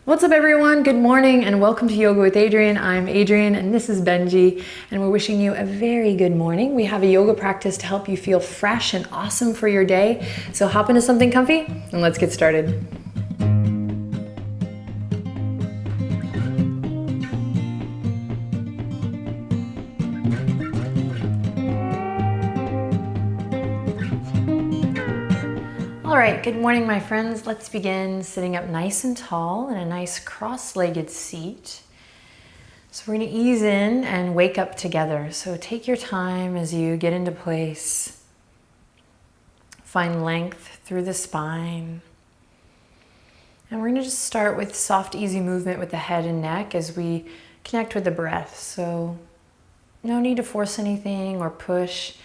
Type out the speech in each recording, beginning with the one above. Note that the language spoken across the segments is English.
What's up everyone? Good morning and welcome to Yoga with Adriene. I'm Adriene and this is Benji and we're wishing you a very good morning. We have a yoga practice to help you feel fresh and awesome for your day. So hop into something comfy and let's get started. All right, good morning, my friends. Let's begin sitting up nice and tall in a nice cross-legged seat. So we're gonna ease in and wake up together. So take your time as you get into place. Find length through the spine. And we're gonna just start with soft, easy movement with the head and neck as we connect with the breath. So no need to force anything or push.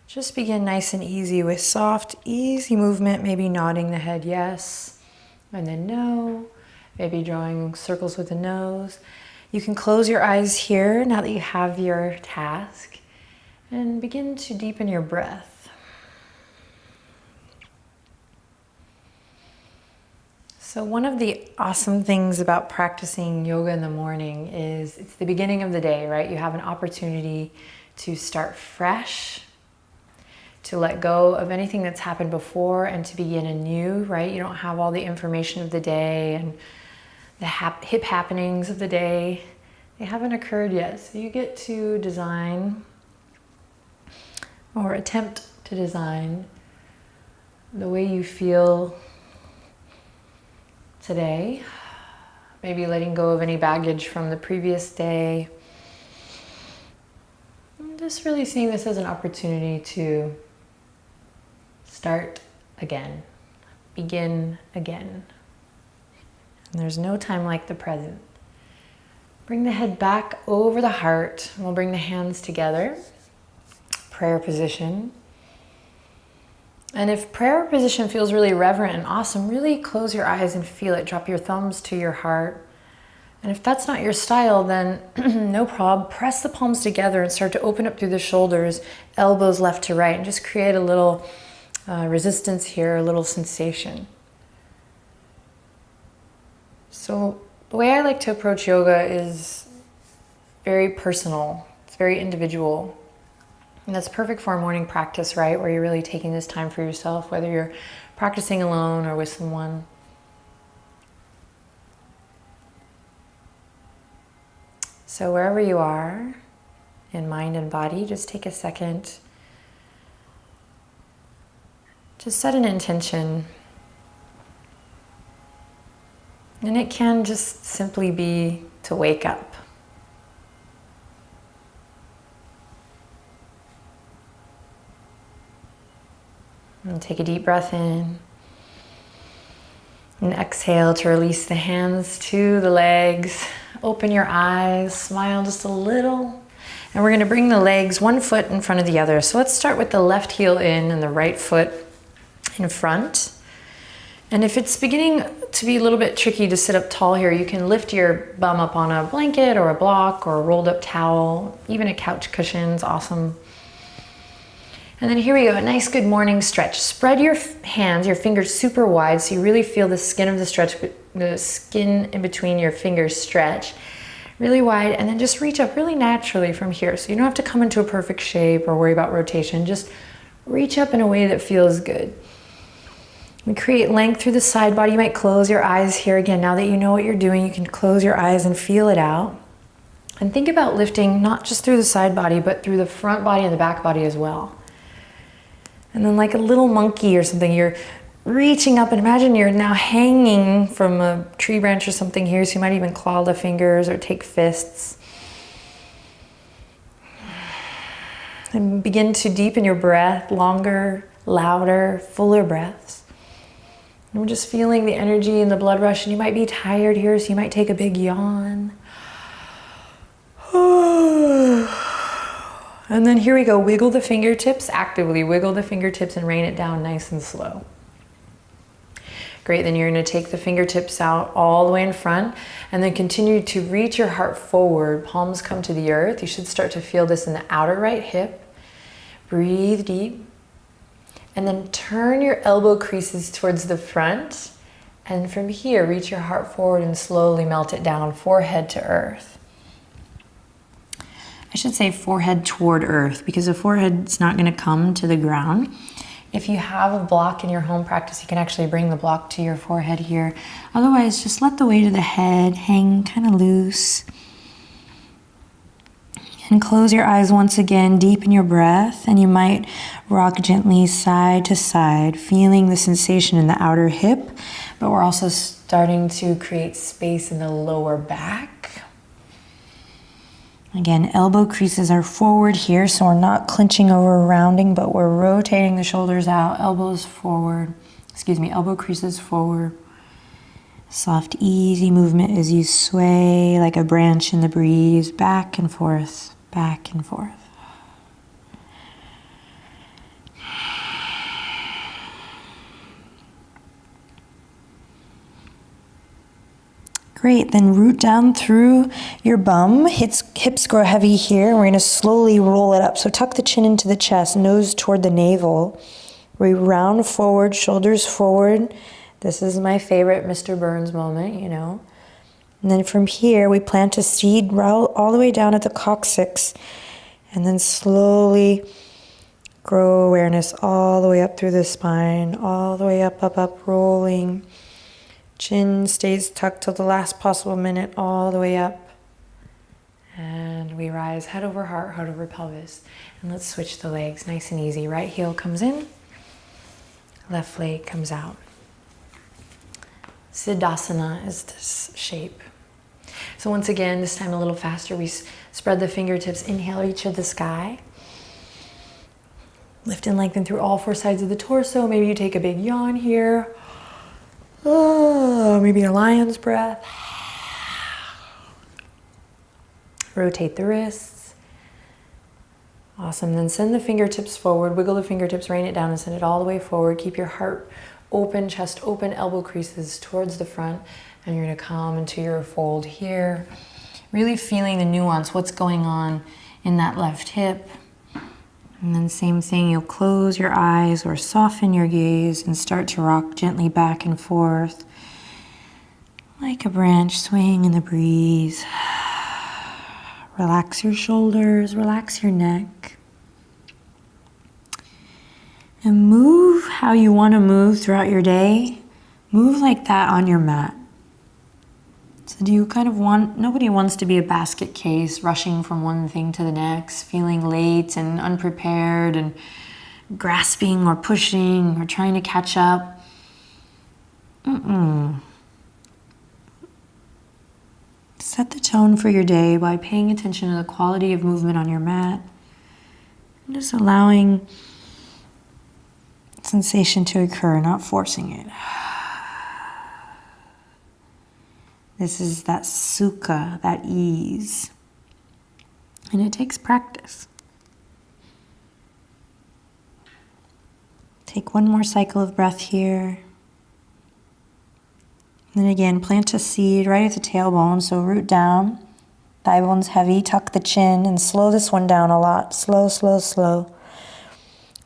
Just begin nice and easy with soft, easy movement, maybe nodding the head yes, and then no, maybe drawing circles with the nose. You can close your eyes here now that you have your task and begin to deepen your breath. So one of the awesome things about practicing yoga in the morning is it's the beginning of the day, right? You have an opportunity to start fresh, to let go of anything that's happened before and to begin anew, right? You don't have all the information of the day and the hip happenings of the day. They haven't occurred yet. So you get to design or attempt to design the way you feel today. Maybe letting go of any baggage from the previous day. And just really seeing this as an opportunity to start again, begin again. And there's no time like the present. Bring the head back over the heart. We'll bring the hands together. Prayer position. And if prayer position feels really reverent and awesome, really close your eyes and feel it. Drop your thumbs to your heart. And if that's not your style, then no problem. Press the palms together and start to open up through the shoulders, elbows left to right, and just create a little resistance here, a little sensation. So the way I like to approach yoga is very personal. It's very individual. And that's perfect for a morning practice, right? Where you're really taking this time for yourself, whether you're practicing alone or with someone. So wherever you are, in mind and body, just take a second. Just set an intention. And it can just simply be to wake up. And take a deep breath in. And exhale to release the hands to the legs. Open your eyes, smile just a little. And we're gonna bring the legs one foot in front of the other. So let's start with the left heel in and the right foot in front. And if it's beginning to be a little bit tricky to sit up tall here, you can lift your bum up on a blanket or a block or a rolled up towel, even a couch cushion is awesome. And then here we go, a nice good morning stretch. Spread your hands, your fingers super wide so you really feel the skin of the skin in between your fingers stretch really wide, and then just reach up really naturally from here. So you don't have to come into a perfect shape or worry about rotation. Just reach up in a way that feels good. We create length through the side body. You might close your eyes here again. Now that you know what you're doing, you can close your eyes and feel it out. And think about lifting not just through the side body, but through the front body and the back body as well. And then like a little monkey or something, you're reaching up and imagine you're now hanging from a tree branch or something here. So you might even claw the fingers or take fists. And begin to deepen your breath, longer, louder, fuller breaths. And we're just feeling the energy and the blood rush, and you might be tired here, so you might take a big yawn. And then here we go, wiggle the fingertips, actively wiggle the fingertips and rain it down nice and slow. Great, then you're gonna take the fingertips out all the way in front and then continue to reach your heart forward, palms come to the earth. You should start to feel this in the outer right hip. Breathe deep. And then turn your elbow creases towards the front And from here, reach your heart forward and slowly melt it down, forehead to earth. I should say forehead toward earth, because the forehead's not going to come to the ground. If you have a block in your home practice, you can actually bring the block to your forehead here. Otherwise, just let the weight of the head hang kind of loose. And close your eyes once again, deepen your breath, and you might rock gently side to side, feeling the sensation in the outer hip, but we're also starting to create space in the lower back. Again, elbow creases are forward here, so we're not clenching over rounding, but we're rotating the shoulders out, elbow creases forward. Soft, easy movement as you sway like a branch in the breeze, back and forth, back and forth. Great, then root down through your bum. Hips grow heavy here. We're gonna slowly roll it up. So tuck the chin into the chest, nose toward the navel. We round forward, shoulders forward. This is my favorite Mr. Burns moment, you know. And then from here, we plant a seed all the way down at the coccyx. And then slowly grow awareness all the way up through the spine, all the way up, up, up, rolling. Chin stays tucked till the last possible minute, all the way up. And we rise head over heart, heart over pelvis. And let's switch the legs, nice and easy. Right heel comes in, left leg comes out. Siddhasana is this shape. So once again, this time a little faster, we spread the fingertips, inhale, reach to the sky. Lift and lengthen through all four sides of the torso. Maybe you take a big yawn here. Oh, maybe a lion's breath. Rotate the wrists. Awesome. Then send the fingertips forward. Wiggle the fingertips, rain it down, and send it all the way forward. Keep your heart open, chest open, elbow creases towards the front. And you're going to come into your fold here. Really feeling the nuance, what's going on in that left hip. And then same thing, you'll close your eyes or soften your gaze and start to rock gently back and forth like a branch swaying in the breeze. Relax your shoulders, relax your neck. And move how you want to move throughout your day. Move like that on your mat. So do you kind of nobody wants to be a basket case, rushing from one thing to the next, feeling late and unprepared and grasping or pushing or trying to catch up. Set the tone for your day by paying attention to the quality of movement on your mat. And just allowing sensation to occur, not forcing it. This is that sukha, that ease. And it takes practice. Take one more cycle of breath here. And then again, plant a seed right at the tailbone, so root down. Thigh bone's heavy, tuck the chin, and slow this one down a lot. Slow, slow, slow.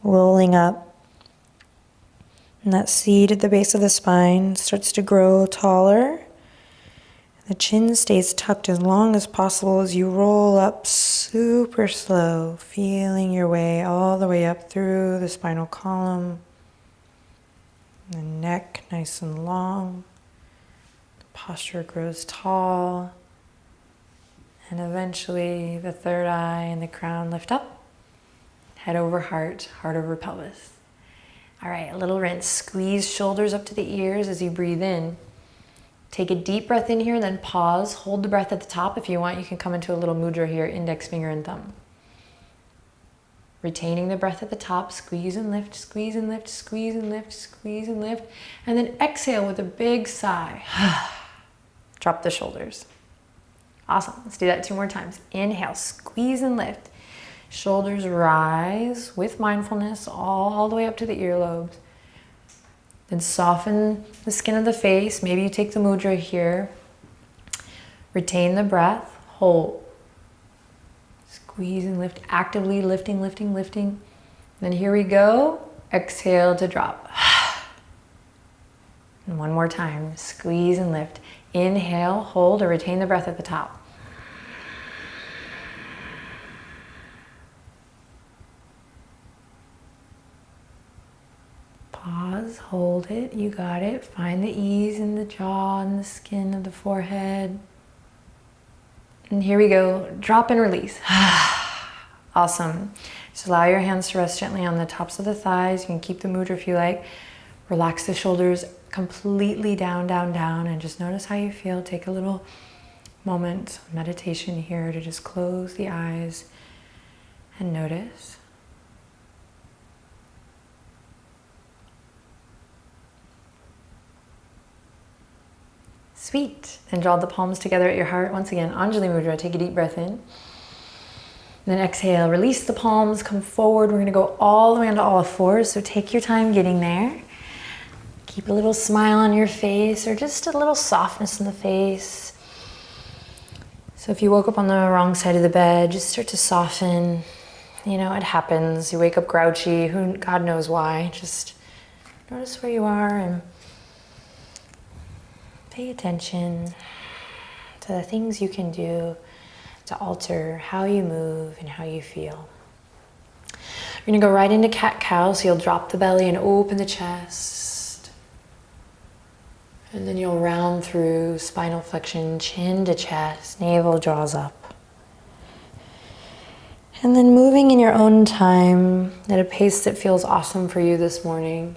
Rolling up. And that seed at the base of the spine starts to grow taller. The chin stays tucked as long as possible as you roll up super slow, feeling your way all the way up through the spinal column. The neck nice and long. The posture grows tall. And eventually the third eye and the crown lift up. Head over heart, heart over pelvis. All right, a little rinse. Squeeze shoulders up to the ears as you breathe in. Take a deep breath in here, then pause. Hold the breath at the top. If you want, you can come into a little mudra here, index finger and thumb. Retaining the breath at the top, squeeze and lift, squeeze and lift, squeeze and lift, squeeze and lift. And then exhale with a big sigh. Drop the shoulders. Awesome, let's do that 2 more times. Inhale, squeeze and lift. Shoulders rise with mindfulness all the way up to the earlobes. Then soften the skin of the face. Maybe you take the mudra here. Retain the breath. Hold. Squeeze and lift. Actively lifting, lifting, lifting. Then here we go. Exhale to drop. And one more time, squeeze and lift. Inhale, hold or retain the breath at the top. Pause, hold it, you got it. Find the ease in the jaw and the skin of the forehead. And here we go, drop and release. Awesome. Just allow your hands to rest gently on the tops of the thighs. You can keep the mudra if you like. Relax the shoulders completely down, down, down, and just notice how you feel. Take a little moment of meditation here to just close the eyes and notice. Sweet. And draw the palms together at your heart. Once again, Anjali Mudra. Take a deep breath in. Then exhale, release the palms, come forward. We're gonna go all the way onto all fours, so take your time getting there. Keep a little smile on your face or just a little softness in the face. So if you woke up on the wrong side of the bed, just start to soften. You know, it happens. You wake up grouchy, God knows why. Just notice where you are and pay attention to the things you can do to alter how you move and how you feel. You're gonna go right into cat-cow, so you'll drop the belly and open the chest. And then you'll round through spinal flexion, chin to chest, navel draws up. And then moving in your own time at a pace that feels awesome for you this morning.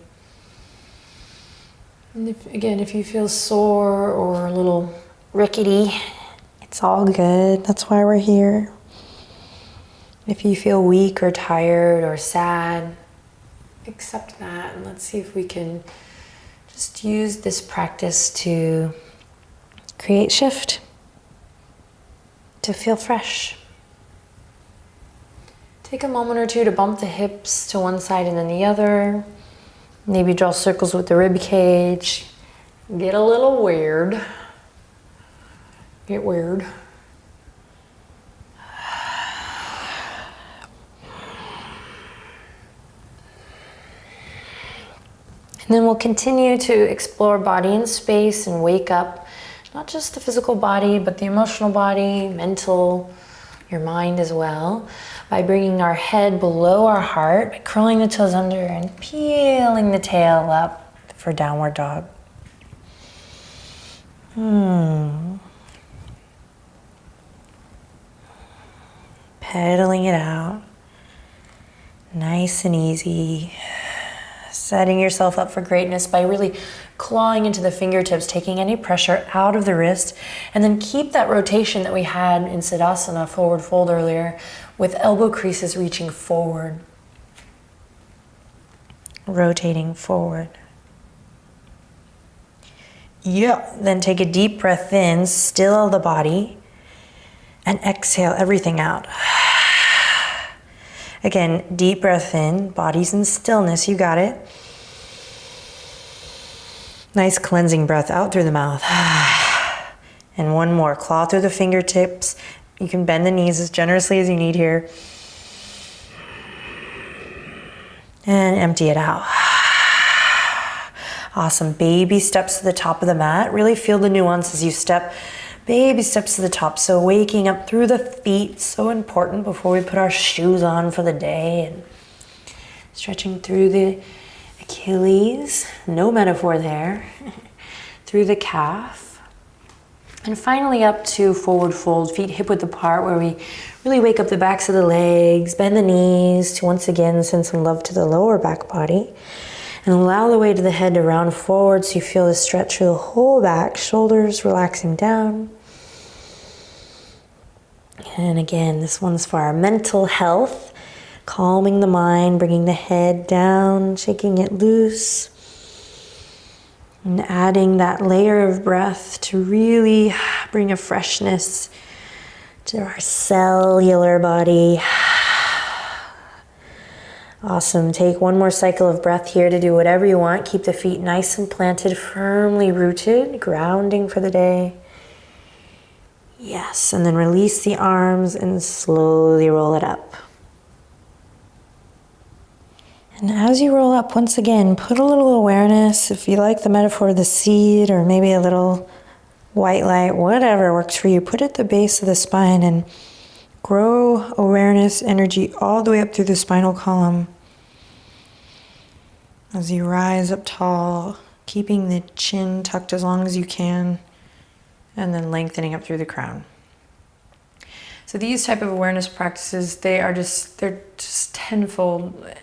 And if you feel sore or a little rickety, it's all good. That's why we're here. If you feel weak or tired or sad, accept that and let's see if we can just use this practice to create shift, to feel fresh. Take a moment or two to bump the hips to one side and then the other. Maybe draw circles with the rib cage. Get a little weird. Get weird. And then we'll continue to explore body and space and wake up, not just the physical body, but the emotional body, mental, your mind as well, by bringing our head below our heart, by curling the toes under and peeling the tail up for downward dog. Pedaling it out, nice and easy. Setting yourself up for greatness by really clawing into the fingertips, taking any pressure out of the wrist, and then keep that rotation that we had in Siddhasana, forward fold earlier, with elbow creases reaching forward. Rotating forward. Yeah. Then take a deep breath in, still the body, and exhale everything out. Again, deep breath in, body's in stillness, you got it. Nice cleansing breath out through the mouth. And one more, claw through the fingertips. You can bend the knees as generously as you need here. And empty it out. Awesome, baby steps to the top of the mat. Really feel the nuance as you step. Baby steps to the top, so waking up through the feet, so important before we put our shoes on for the day. And stretching through the Achilles, no metaphor there, through the calf. And finally up to forward fold, feet hip width apart, where we really wake up the backs of the legs, bend the knees to once again send some love to the lower back body. And allow the weight of the head to round forward so you feel the stretch through the whole back, shoulders relaxing down. And again, this one's for our mental health, calming the mind, bringing the head down, shaking it loose, and adding that layer of breath to really bring a freshness to our cellular body. Awesome. Take one more cycle of breath here to do whatever you want. Keep the feet nice and planted, firmly rooted, grounding for the day. Yes, and then release the arms and slowly roll it up. And as you roll up, once again, put a little awareness, if you like the metaphor of the seed or maybe a little white light, whatever works for you, put it at the base of the spine and grow awareness energy all the way up through the spinal column. As you rise up tall, keeping the chin tucked as long as you can, and then lengthening up through the crown. So these type of awareness practices, they're just tenfold.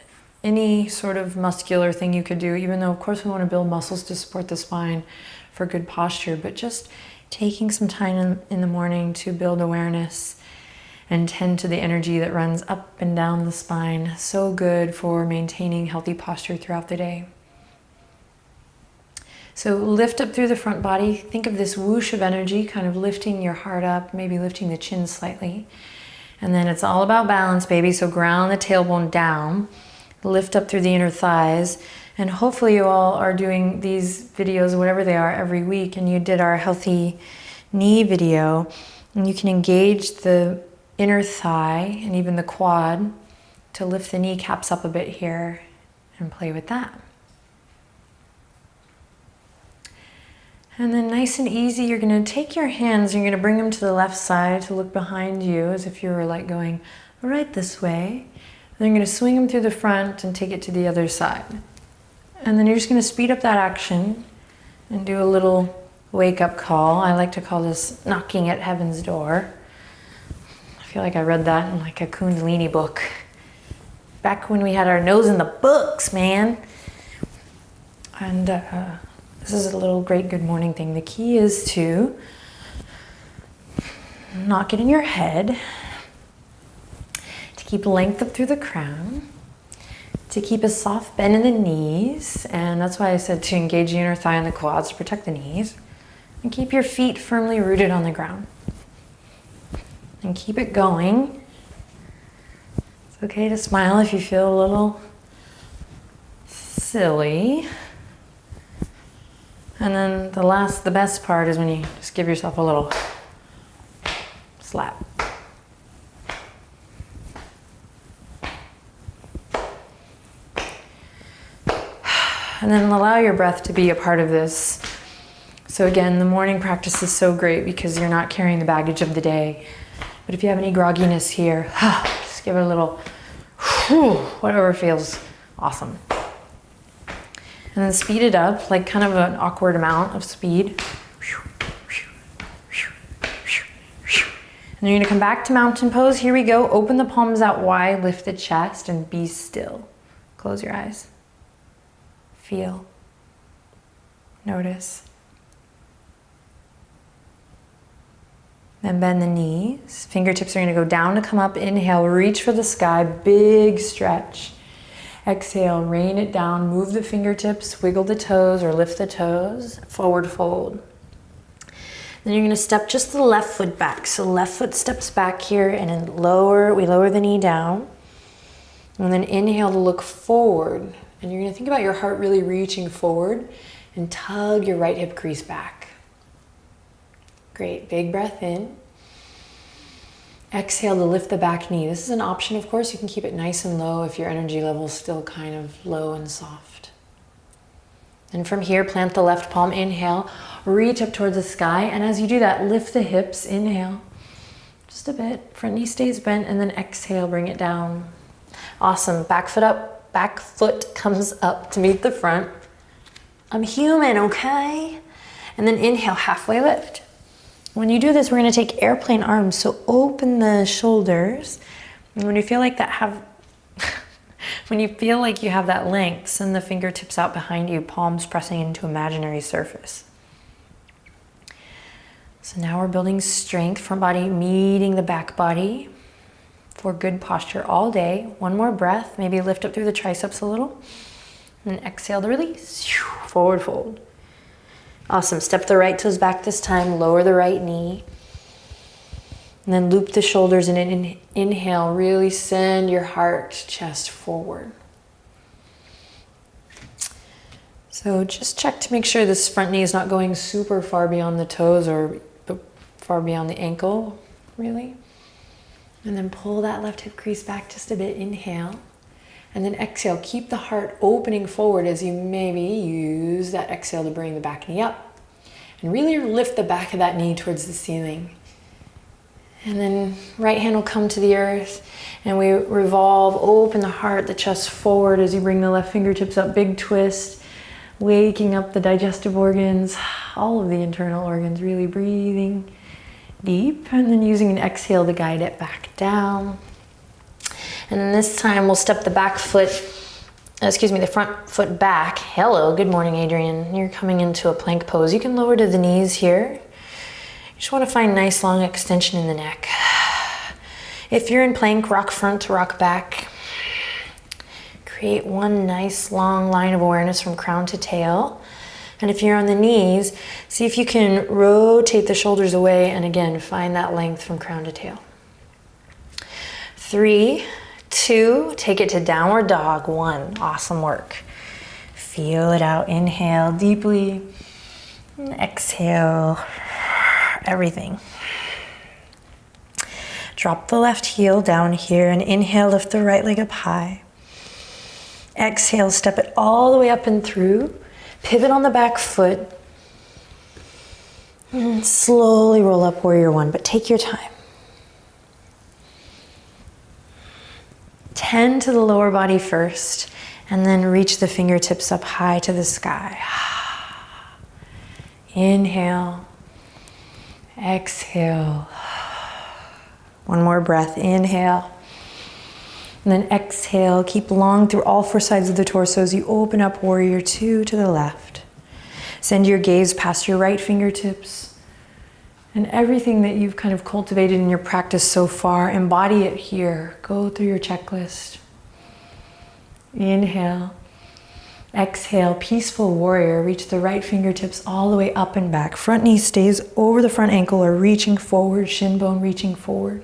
Any sort of muscular thing you could do, even though of course we want to build muscles to support the spine for good posture, but just taking some time in the morning to build awareness and tend to the energy that runs up and down the spine. So good for maintaining healthy posture throughout the day. So lift up through the front body. Think of this whoosh of energy, kind of lifting your heart up, maybe lifting the chin slightly. And then it's all about balance, baby. So ground the tailbone down, lift up through the inner thighs. And hopefully you all are doing these videos, whatever they are, every week. And you did our healthy knee video. And you can engage the inner thigh and even the quad to lift the kneecaps up a bit here and play with that. And then nice and easy, you're going to take your hands, you're going to bring them to the left side to look behind you as if you were like going right this way. And then you're going to swing them through the front and take it to the other side. And then you're just going to speed up that action and do a little wake-up call. I like to call this knocking at heaven's door. I feel like I read that in like a Kundalini book. Back when we had our nose in the books, man. And this is a little great good morning thing. The key is to knock it in your head, to keep length up through the crown, to keep a soft bend in the knees, and that's why I said to engage the inner thigh and the quads to protect the knees, and keep your feet firmly rooted on the ground. And keep it going. It's okay to smile if you feel a little silly. And then the best part is when you just give yourself a little slap. And then allow your breath to be a part of this. So again, the morning practice is so great because you're not carrying the baggage of the day. But if you have any grogginess here, just give it a little, whatever feels awesome. And then speed it up, like kind of an awkward amount of speed. And then you're gonna come back to mountain pose. Here we go. Open the palms out wide, lift the chest, and be still. Close your eyes. Feel. Notice. Then bend the knees. Fingertips are gonna go down to come up. Inhale, reach for the sky, big stretch. Exhale, rain it down, move the fingertips, wiggle the toes or lift the toes, forward fold. Then you're gonna step just the left foot back. So left foot steps back here and then we lower the knee down. And then inhale to look forward. And you're gonna think about your heart really reaching forward and tug your right hip crease back. Great, big breath in. Exhale to lift the back knee. This is an option, of course. You can keep it nice and low if your energy level is still kind of low and soft. And from here, plant the left palm. Inhale, reach up towards the sky. And as you do that, lift the hips. Inhale, just a bit. Front knee stays bent. And then exhale, bring it down. Awesome. Back foot up. Back foot comes up to meet the front. I'm human, okay? And then inhale, halfway lift. When you do this, we're gonna take airplane arms. So open the shoulders. And when you feel like when you feel like you have that length, send the fingertips out behind you, palms pressing into imaginary surface. So now we're building strength, front body meeting the back body for good posture all day. One more breath, maybe lift up through the triceps a little. And exhale to release, forward fold. Awesome, step the right toes back this time, lower the right knee. And then loop the shoulders and inhale, really send your heart, chest forward. So just check to make sure this front knee is not going super far beyond the toes or far beyond the ankle, really. And then pull that left hip crease back just a bit, inhale. And then exhale, keep the heart opening forward as you maybe use that exhale to bring the back knee up. And really lift the back of that knee towards the ceiling. And then right hand will come to the earth and we revolve, open the heart, the chest forward as you bring the left fingertips up, big twist, waking up the digestive organs, all of the internal organs, really breathing deep and then using an exhale to guide it back down. And then this time we'll step the the front foot back. Hello, good morning, Adrian. You're coming into a plank pose. You can lower to the knees here. You just want to find nice long extension in the neck. If you're in plank, rock front to rock back. Create one nice long line of awareness from crown to tail. And if you're on the knees, see if you can rotate the shoulders away and again, find that length from crown to tail. 3, 2, take it to downward dog. 1, awesome work. Feel it out, inhale deeply, and exhale everything. Drop the left heel down here and inhale, lift the right leg up high. Exhale, step it all the way up and through. Pivot on the back foot. And slowly roll up warrior one, but take your time. Tend to the lower body first, and then reach the fingertips up high to the sky. Inhale. Exhale. One more breath. Inhale. And then exhale. Keep long through all 4 sides of the torso as you open up warrior two to the left. Send your gaze past your right fingertips. And everything that you've kind of cultivated in your practice so far, embody it here. Go through your checklist. Inhale. Exhale, peaceful warrior. Reach the right fingertips all the way up and back. Front knee stays over the front ankle or reaching forward, shin bone reaching forward.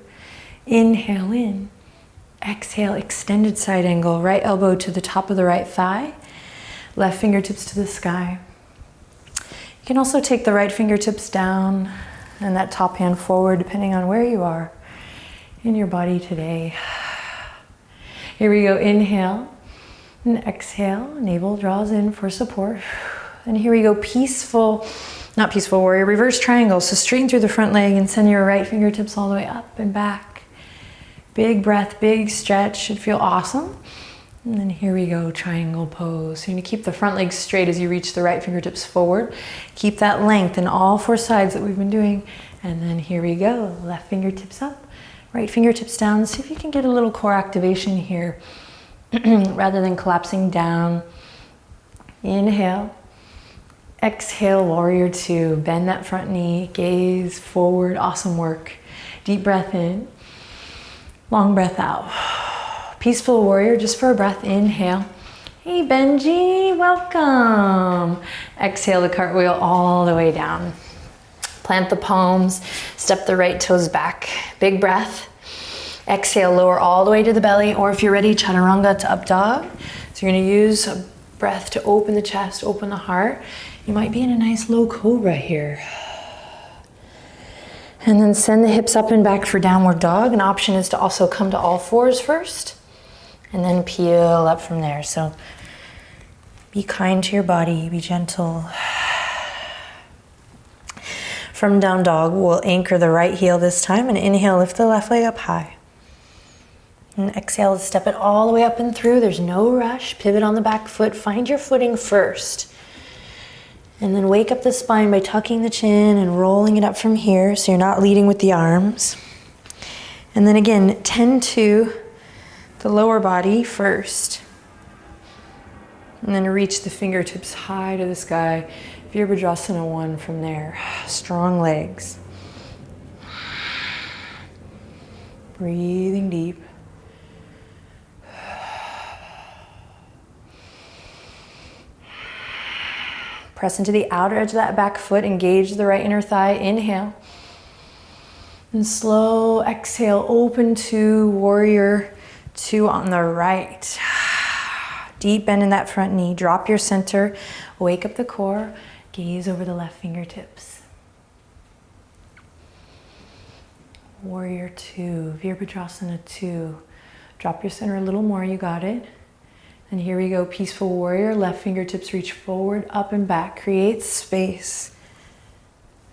Inhale in. Exhale, extended side angle. Right elbow to the top of the right thigh. Left fingertips to the sky. You can also take the right fingertips down and that top hand forward depending on where you are in your body today. Here we go, inhale and exhale. Navel draws in for support. And here we go, not peaceful warrior, reverse triangle. So straighten through the front leg and send your right fingertips all the way up and back. Big breath, big stretch, should feel awesome. And then here we go, triangle pose. So you're gonna keep the front leg straight as you reach the right fingertips forward. Keep that length in all 4 sides that we've been doing. And then here we go, left fingertips up, right fingertips down. See if you can get a little core activation here rather than collapsing down. Inhale, exhale, warrior two. Bend that front knee, gaze forward, awesome work. Deep breath in, long breath out. Peaceful warrior, just for a breath, inhale. Hey Benji, welcome. Exhale the cartwheel all the way down. Plant the palms, step the right toes back. Big breath. Exhale, lower all the way to the belly, or if you're ready, chaturanga to up dog. So you're gonna use a breath to open the chest, open the heart. You might be in a nice low cobra here. And then send the hips up and back for downward dog. An option is to also come to all fours first and then peel up from there. So be kind to your body, be gentle. From down dog, we'll anchor the right heel this time and inhale, lift the left leg up high. And exhale, step it all the way up and through. There's no rush. Pivot on the back foot. Find your footing first. And then wake up the spine by tucking the chin and rolling it up from here so you're not leading with the arms. And then again, tend to the lower body first. And then reach the fingertips high to the sky. Virabhadrasana 1 from there. Strong legs. Breathing deep. Press into the outer edge of that back foot. Engage the right inner thigh. Inhale. And slow exhale. Open to warrior two on the right. Deep bend in that front knee. Drop your center. Wake up the core. Gaze over the left fingertips. Warrior two. Virabhadrasana 2. Drop your center a little more. You got it. And here we go, peaceful warrior. Left fingertips reach forward, up and back. Create space.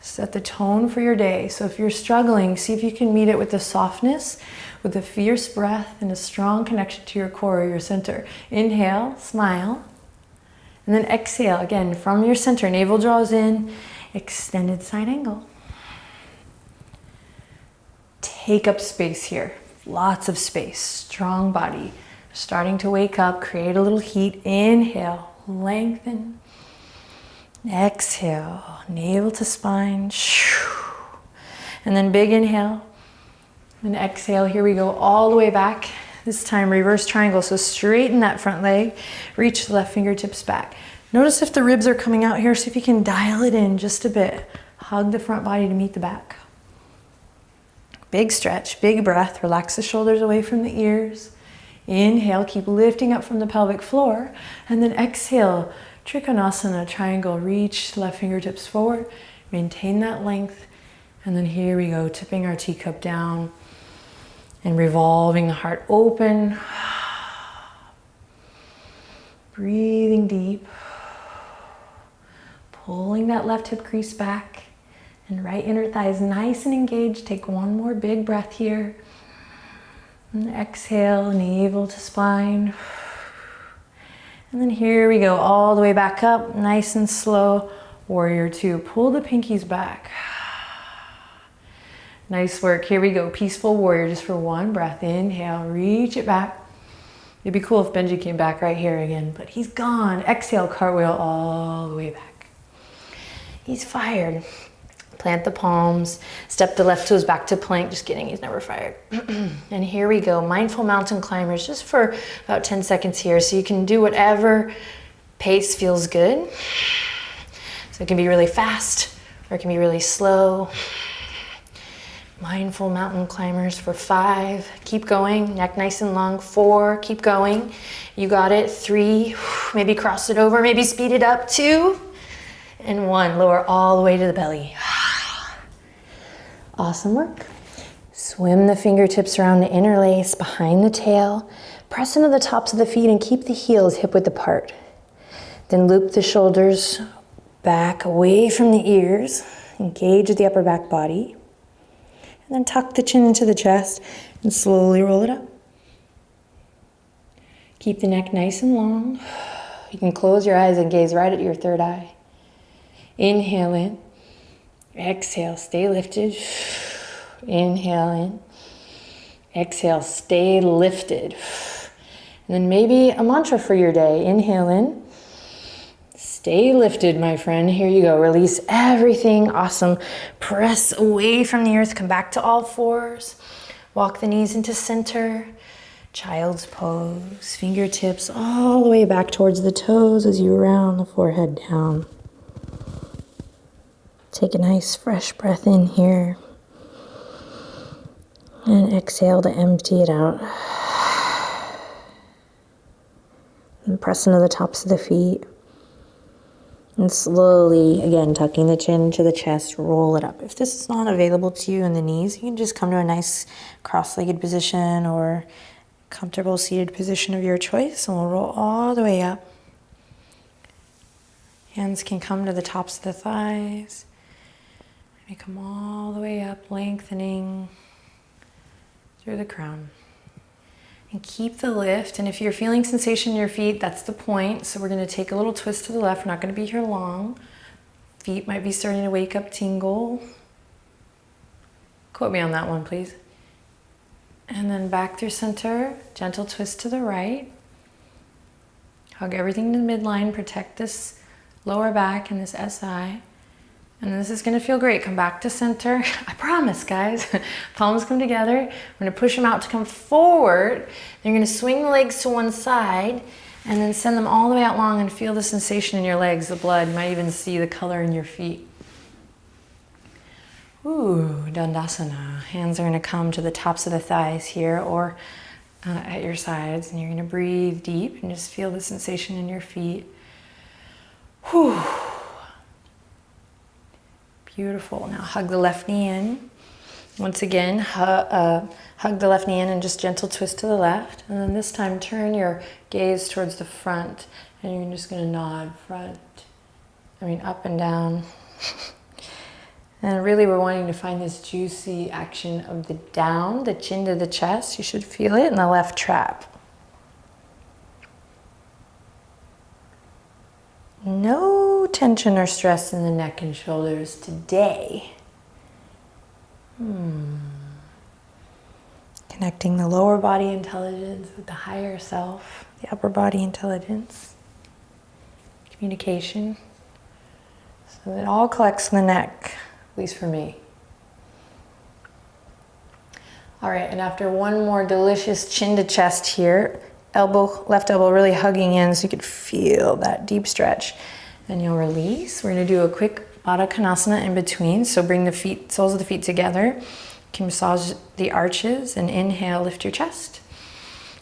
Set the tone for your day. So if you're struggling, see if you can meet it with the softness, with a fierce breath and a strong connection to your core or your center. Inhale, smile. And then exhale, again, from your center. Navel draws in, extended side angle. Take up space here. Lots of space, strong body. Starting to wake up, create a little heat. Inhale, lengthen. Exhale, navel to spine. And then big inhale. And exhale, here we go all the way back. This time reverse triangle, so straighten that front leg. Reach the left fingertips back. Notice if the ribs are coming out here, see if you can dial it in just a bit. Hug the front body to meet the back. Big stretch, big breath. Relax the shoulders away from the ears. Inhale, keep lifting up from the pelvic floor. And then exhale, Trikonasana, triangle. Reach left fingertips forward. Maintain that length. And then here we go, tipping our teacup down and revolving the heart open. Breathing deep. Pulling that left hip crease back. And right inner thigh is nice and engaged. Take one more big breath here. And exhale, navel to spine. And then here we go, all the way back up, nice and slow. Warrior two, pull the pinkies back. Nice work, here we go, peaceful warrior, just for one breath. Inhale, reach it back. It'd be cool if Benji came back right here again, but he's gone. Exhale, cartwheel all the way back. He's fired. Plant the palms, step the left toes back to plank. Just kidding, he's never fired. And here we go, mindful mountain climbers, just for about 10 seconds here. So you can do whatever pace feels good. So it can be really fast, or it can be really slow. Mindful mountain climbers for 5, keep going, neck nice and long. 4, keep going, you got it. 3, maybe cross it over, maybe speed it up. 2, and 1, lower all the way to the belly. Awesome work. Swim the fingertips around to interlace behind the tail. Press into the tops of the feet and keep the heels hip width apart. Then loop the shoulders back away from the ears. Engage the upper back body. And then tuck the chin into the chest and slowly roll it up. Keep the neck nice and long. You can close your eyes and gaze right at your third eye. Inhale in. Exhale, stay lifted. Inhale in. Exhale, stay lifted. And then maybe a mantra for your day. Inhale in. Stay lifted, my friend. Here you go. Release everything. Awesome. Press away from the earth. Come back to all fours. Walk the knees into center. Child's pose. Fingertips all the way back towards the toes as you round the forehead down. Take a nice fresh breath in here. And exhale to empty it out. And press into the tops of the feet. And slowly, again, tucking the chin to the chest, roll it up. If this is not available to you in the knees, you can just come to a nice cross-legged position or comfortable seated position of your choice. And we'll roll all the way up. Hands can come to the tops of the thighs. Maybe come all the way up, lengthening through the crown. And keep the lift. And if you're feeling sensation in your feet, that's the point. So we're going to take a little twist to the left. We're not going to be here long. Feet might be starting to wake up, tingle. Quote me on that one, please. And then back through center, gentle twist to the right. Hug everything to the midline, protect this lower back and this SI. And this is gonna feel great. Come back to center. I promise, guys. Palms come together. We're gonna push them out to come forward. Then you're gonna swing the legs to one side and then send them all the way out long and feel the sensation in your legs, the blood. You might even see the color in your feet. Ooh, Dandasana. Hands are gonna come to the tops of the thighs here or at your sides. And you're gonna breathe deep and just feel the sensation in your feet. Whew. Beautiful. Now hug the left knee in. Once again, hug the left knee in and just gentle twist to the left. And then this time turn your gaze towards the front and you're just gonna nod up and down. And really we're wanting to find this juicy action of the down, the chin to the chest. You should feel it in the left trap. No tension or stress in the neck and shoulders today. Connecting the lower body intelligence with the higher self, the upper body intelligence. Communication. So it all collects in the neck, at least for me. All right, and after one more delicious chin to chest here, left elbow really hugging in so you could feel that deep stretch. Then you'll release. We're gonna do a quick Baddha Konasana in between. So bring the feet, soles of the feet together. You can massage the arches and inhale, lift your chest.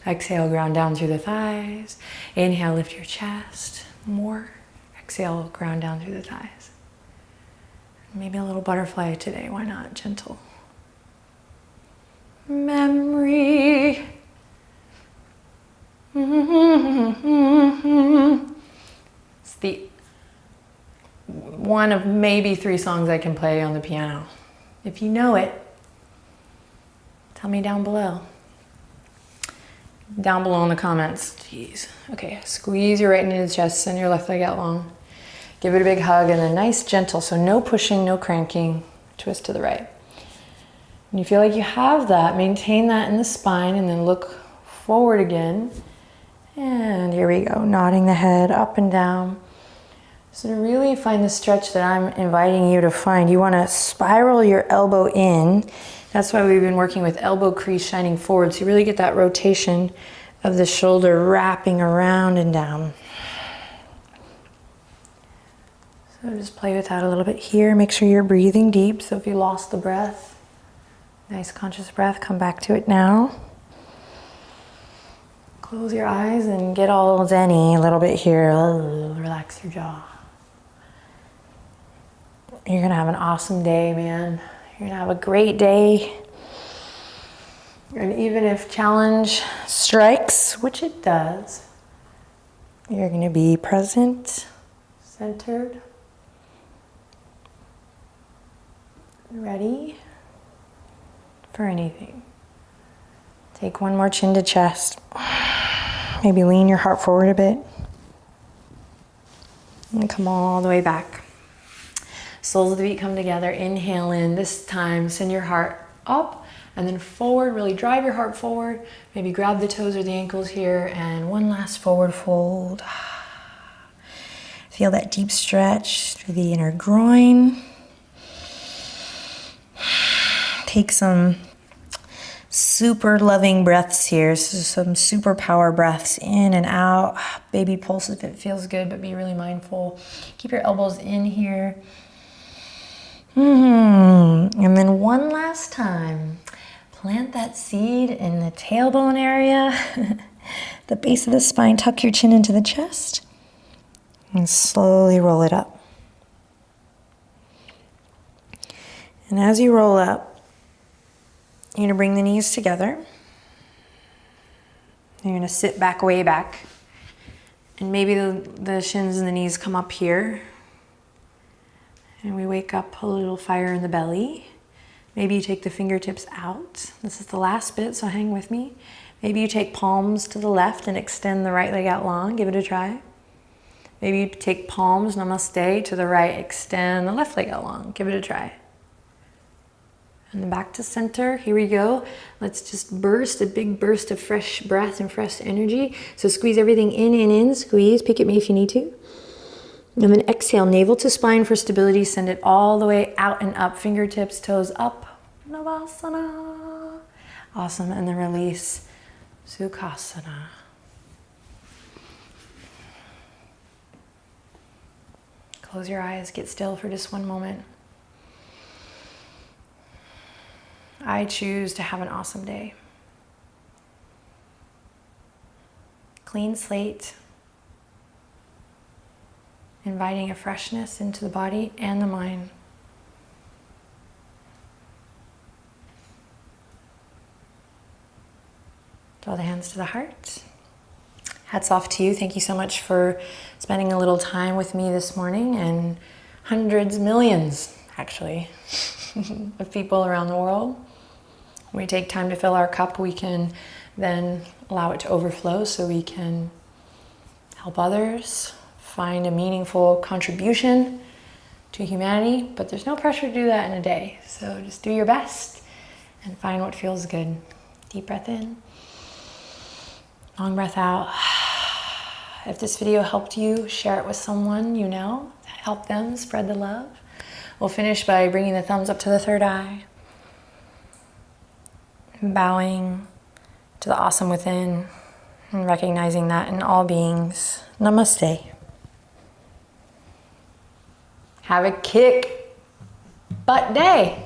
Exhale, ground down through the thighs. Inhale, lift your chest. More. Exhale, ground down through the thighs. Maybe a little butterfly today, why not? Gentle. Memory. It's the one of maybe 3 songs I can play on the piano. If you know it, tell me down below. Down below in the comments. Jeez. Okay, squeeze your right knee to the chest, send your left leg out long. Give it a big hug and a nice gentle, so no pushing, no cranking, twist to the right. And you feel like you have that, maintain that in the spine and then look forward again. And here we go, nodding the head up and down. So to really find the stretch that I'm inviting you to find, you want to spiral your elbow in. That's why we've been working with elbow crease shining forward. So you really get that rotation of the shoulder wrapping around and down. So just play with that a little bit here. Make sure you're breathing deep. So if you lost the breath, nice conscious breath, come back to it now. Close your eyes and get all zen-y a little bit here. Relax your jaw. You're gonna have an awesome day, man. You're gonna have a great day. And even if challenge strikes, which it does, you're gonna be present, centered, ready for anything. Take one more chin to chest. Maybe lean your heart forward a bit. And come all the way back. Soles of the feet come together, inhale in. This time, send your heart up and then forward. Really drive your heart forward. Maybe grab the toes or the ankles here and one last forward fold. Feel that deep stretch through the inner groin. Take some super loving breaths here. So some superpower breaths in and out. Baby pulse if it feels good, but be really mindful. Keep your elbows in here. And then one last time, plant that seed in the tailbone area, the base of the spine, tuck your chin into the chest, and slowly roll it up. And as you roll up, you're gonna bring the knees together. You're gonna sit back, way back. And maybe the shins and the knees come up here. And we wake up a little fire in the belly. Maybe you take the fingertips out. This is the last bit, so hang with me. Maybe you take palms to the left and extend the right leg out long. Give it a try. Maybe you take palms, namaste, to the right. Extend the left leg out long. Give it a try. And then back to center. Here we go. Let's just burst, a big burst of fresh breath and fresh energy. So squeeze everything in. Squeeze. Peek at me if you need to. And then exhale, navel to spine for stability. Send it all the way out and up. Fingertips, toes up. Navasana. Awesome. And then release. Sukhasana. Close your eyes. Get still for just one moment. I choose to have an awesome day. Clean slate. Inviting a freshness into the body and the mind. Draw the hands to the heart. Hats off to you. Thank you so much for spending a little time with me this morning, and hundreds, millions actually, of people around the world. When we take time to fill our cup, we can then allow it to overflow so we can help others, find a meaningful contribution to humanity. But there's no pressure to do that in a day. So just do your best and find what feels good. Deep breath in. Long breath out. If this video helped you, share it with someone you know. Help them spread the love. We'll finish by bringing the thumbs up to the third eye. Bowing to the awesome within and recognizing that in all beings. Namaste. Have a kick butt day.